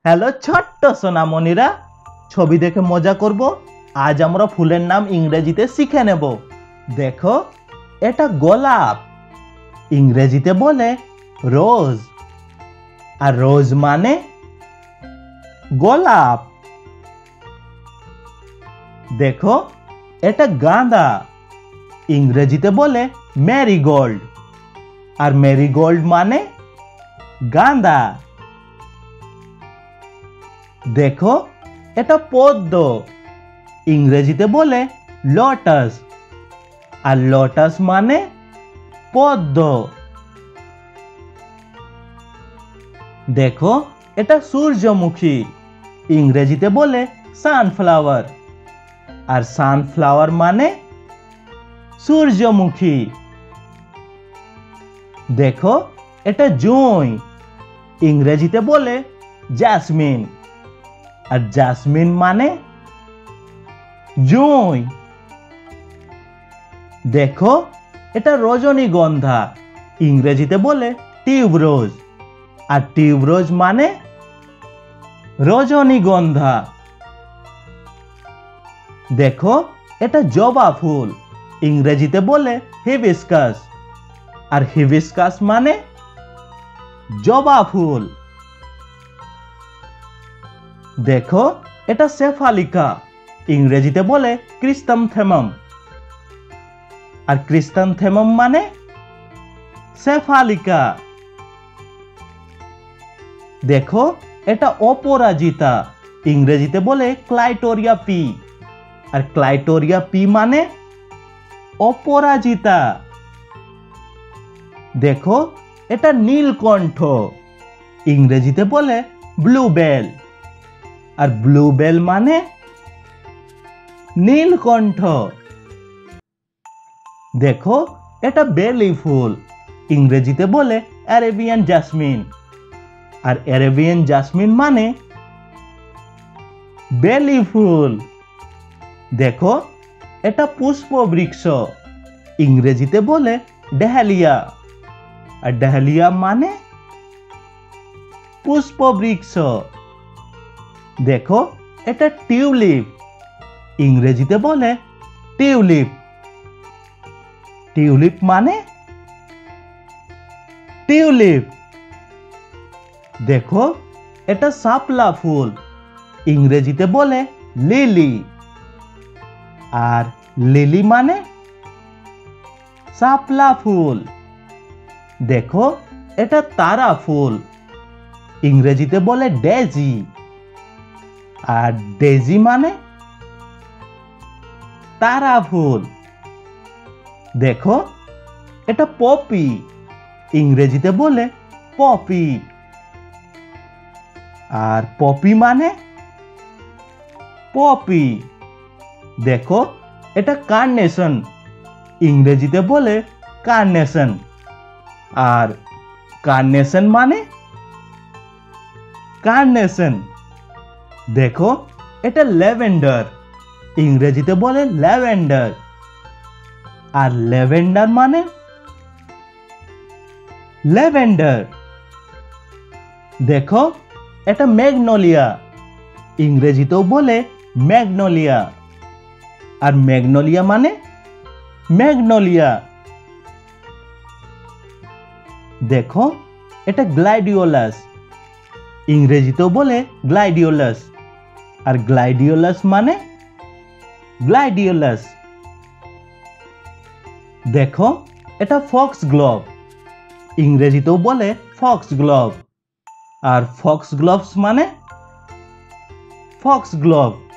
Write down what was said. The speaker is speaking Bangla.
হ্যালো ছোট্ট সোনামণিরা, ছবি দেখে মজা করব। আজ আমরা ফুলের নাম ইংরেজিতে শিখে নেব। দেখো, এটা গোলাপ। ইংরেজিতে বলে রোজ। আর রোজ মানে গোলাপ। দেখো, এটা গাঁদা। ইংরেজিতে বলে মেরিগোল্ড। আর মেরিগোল্ড মানে গাঁদা। দেখো, এটা পদ্ম। ইংরেজিতে বলে লোটাস। আর লোটাস মানে পদ্ম। দেখো, এটা সূর্যমুখী। ইংরেজিতে বলে সানফ্লাওয়ার। আর সানফ্লাওয়ার মানে সূর্যমুখী। দেখো, এটা জুঁই। ইংরেজিতে বলে জেসমিন। আর জেসমিন মানে জুঁই। দেখো, এটা রজনীগন্ধা। ইংরেজিতে বলে টিউবরোজ। আর টিউবরোজ মানে রজনীগন্ধা। দেখো, এটা জবা ফুল। ইংরেজিতে বলে হিবিস্কাস। আর হিবিস্কাস মানে জবা ফুল। দেখো, এটা শেফালিকা। ইংরেজিতে বলে ক্রিস্যান্থেমাম। আর ক্রিস্যান্থেমাম মানে শেফালিকা। দেখো, এটা অপরাজিতা। ইংরেজিতে বলে ক্লাইটোরিয়া পি। আর ক্লাইটোরিয়া পি মানে অপরাজিতা। দেখো, এটা নীলকণ্ঠ। ইংরেজিতে বলে ব্লুবেল। আর ব্লুবেল মানে নীলকণ্ঠ। দেখো, এটা বেলি ফুল। ইংরেজিতে বলে অ্যারাবিয়ান জাসমিন। আর অ্যারাবিয়ান জাসমিন মানে বেলি ফুল। দেখো, এটা পুষ্পবৃক্ষ। ইংরেজিতে বলে ডাহালিয়া। আর ডাহালিয়া মানে পুষ্পবৃক্ষ। দেখো, এটা টিউলিপ। ইংরেজিতে বলে টিউলিপ। টিউলিপ মানে টিউলিপ। দেখো, এটা শাপলা ফুল। ইংরেজিতে বলে লিলি। আর লিলি মানে শাপলা ফুল। দেখো, এটা তারা ফুল। ইংরেজিতে বলে ডেজি। আর ডেজি মানে তারা ফুল। দেখো, এটা পপি। ইংরেজিতে বলে পপি। আর পপি মানে পপি। দেখো, এটা কার্নেশন। ইংরেজিতে বলে কার্নেশন। আর কার্নেশন মানে কার্নেশন। দেখো, এটা ল্যাভেন্ডার। ইংরেজিতে বলে ল্যাভেন্ডার। আর ল্যাভেন্ডার মানে ল্যাভেন্ডার। দেখো, এটা ম্যাগনোলিয়া। ইংরেজিতেও বলে ম্যাগনোলিয়া। আর ম্যাগনোলিয়া মানে ম্যাগনোলিয়া। দেখো, এটা গ্লাইডিওলাস। ইংরেজিতেও বলে গ্লাইডিওলাস। আর গ্লাইডিওলাস মানে গ্লাইডিওলাস। দেখো, এটা ফক্স গ্লোভ। ইংরেজিতেও বলে ফক্স গ্লোভ। আর ফক্স গ্লোভস মানে ফক্স গ্লোভ।